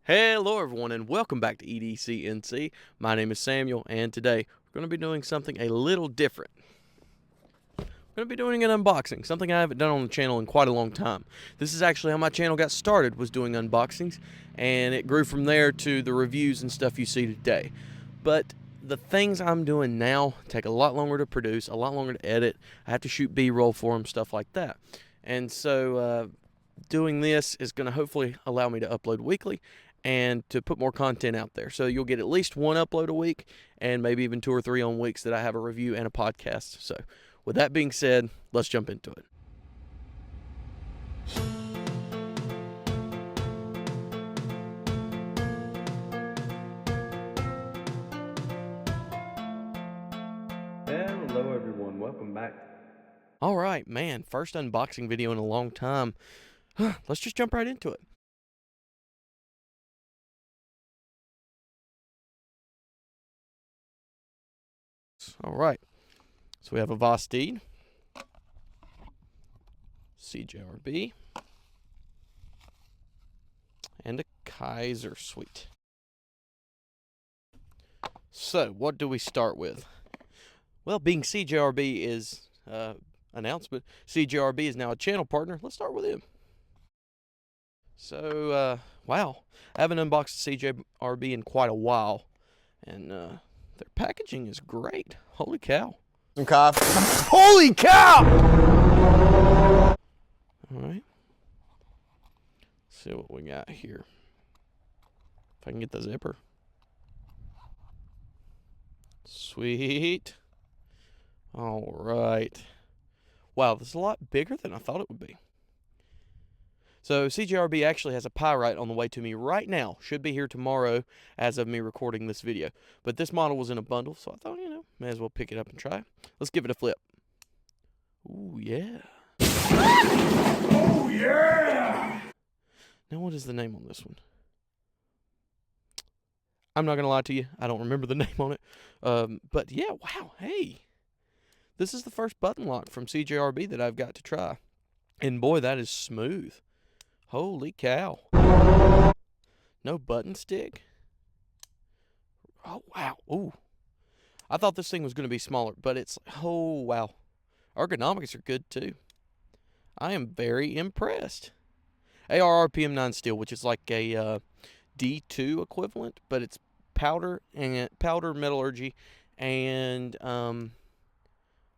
Hello everyone and welcome back to EDCNC. My name is Samuel and today we're going to be doing something a little different. We're going to be doing an unboxing, something I haven't done on the channel in quite a long time. This is actually how my channel got started, was doing unboxings, and it grew from there to the reviews and stuff you see today. But the things I'm doing now take a lot longer to produce, a lot longer to edit. I have to shoot B-roll for them, stuff like that. And so doing this is going to hopefully allow me to upload weekly and to put more content out there. So you'll get at least one upload a week and maybe even 2 or 3 on weeks that I have a review and a podcast. So with that being said, let's jump into it. Hello everyone, welcome back. All right, man, first unboxing video in a long time. Let's just jump right into it. All right, so we have a Vosteed, CJRB, and a Kaiser Suite. So what do we start with? Well, being CJRB is announced, but CJRB is now a channel partner. Let's start with him. So, wow, I haven't unboxed CJRB in quite a while, and their packaging is great. Holy cow. Some coffee. Holy cow! All right. Let's see what we got here. If I can get the zipper. Sweet. All right. Wow, this is a lot bigger than I thought it would be. So CJRB actually has a pyrite on the way to me right now. Should be here tomorrow as of me recording this video. But this model was in a bundle, so I thought, may as well pick it up and try. Let's give it a flip. Ooh, yeah. Oh, yeah! Now, what is the name on this one? I'm not going to lie to you. I don't remember the name on it. But yeah, wow, hey. This is the first button lock from CJRB that I've got to try. And boy, that is smooth. Holy cow. No button stick? Oh, wow. Ooh. I thought this thing was going to be smaller, but it's, oh, wow. Ergonomics are good, too. I am very impressed. ARRPM 9 steel, which is like a D2 equivalent, but it's powder and powder metallurgy and I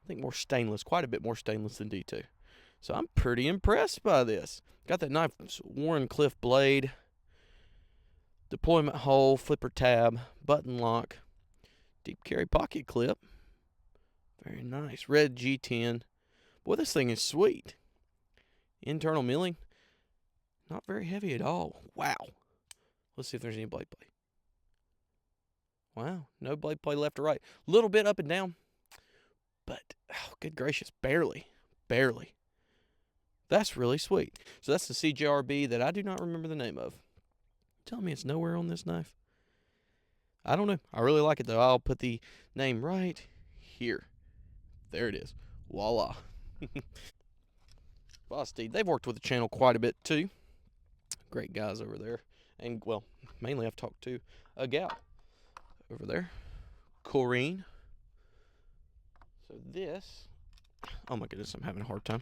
think more stainless, quite a bit more stainless than D2. So I'm pretty impressed by this. Got that nice Warren Cliff blade, deployment hole, flipper tab, button lock, deep carry pocket clip. Very nice. Red G10. Boy, this thing is sweet. Internal milling, not very heavy at all. Wow. Let's see if there's any blade play. Wow, no blade play left or right. A little bit up and down, but, oh, good gracious, barely. Barely. That's really sweet. So that's the CJRB that I do not remember the name of. Tell me it's nowhere on this knife. I don't know. I really like it, though. I'll put the name right here. There it is. Voila. Vosteed, they've worked with the channel quite a bit, too. Great guys over there. And, well, mainly I've talked to a gal over there, Corrine. So this, oh my goodness, I'm having a hard time.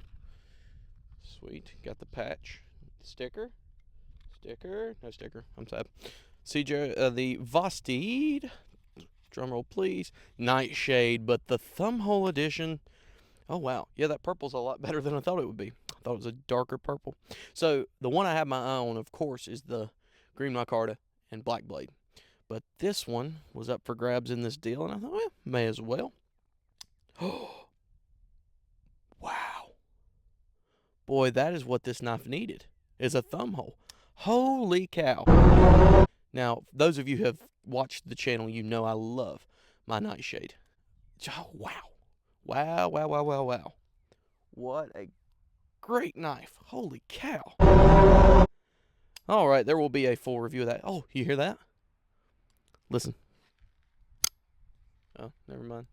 Sweet, got the patch, sticker, no sticker, I'm sad. The Vosteed, drumroll please, Nightshade, but the Thumbhole edition, oh wow, yeah, that purple's a lot better than I thought it would be. I thought it was a darker purple. So the one I have my eye on, of course, is the Green Micarta and Black Blade. But this one was up for grabs in this deal, and I thought, well, may as well. Oh, wow. Boy, that is what this knife needed, is a thumb hole. Holy cow. Now, those of you who have watched the channel, you know I love my Nightshade. Oh, wow. Wow, wow, wow, wow, wow. What a great knife. Holy cow. All right, there will be a full review of that. Oh, you hear that? Listen. Oh, never mind.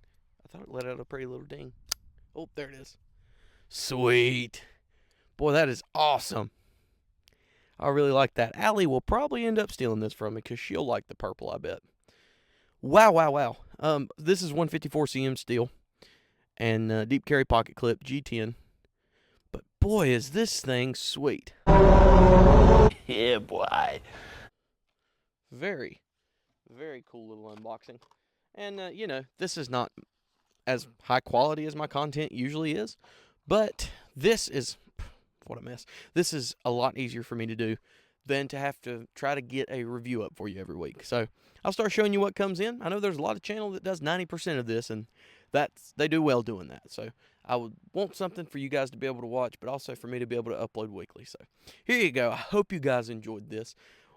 I thought it let out a pretty little ding. Oh, there it is. Sweet. Boy, that is awesome. I really like that. Allie will probably end up stealing this from me because she'll like the purple, I bet. Wow, wow, wow. This is 154 cm steel and deep carry pocket clip G10. But boy, is this thing sweet. Yeah, boy. Very, very cool little unboxing. And, this is not as high quality as my content usually is, but this is, what a mess. This is a lot easier for me to do than to have to try to get a review up for you every week. So I'll start showing you what comes in. I know there's a lot of channel that does 90% of this, and they do well doing that. So I would want something for you guys to be able to watch, but also for me to be able to upload weekly. So here you go. I hope you guys enjoyed this.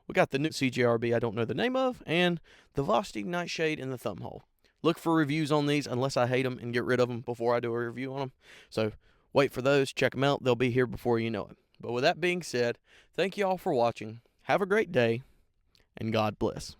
We got the new CJRB I don't know the name of, and the Vosteed Nightshade in the thumb hole. Look for reviews on these unless I hate them and get rid of them before I do a review on them. So wait for those. Check them out. They'll be here before you know it. But with that being said, thank you all for watching. Have a great day, and God bless.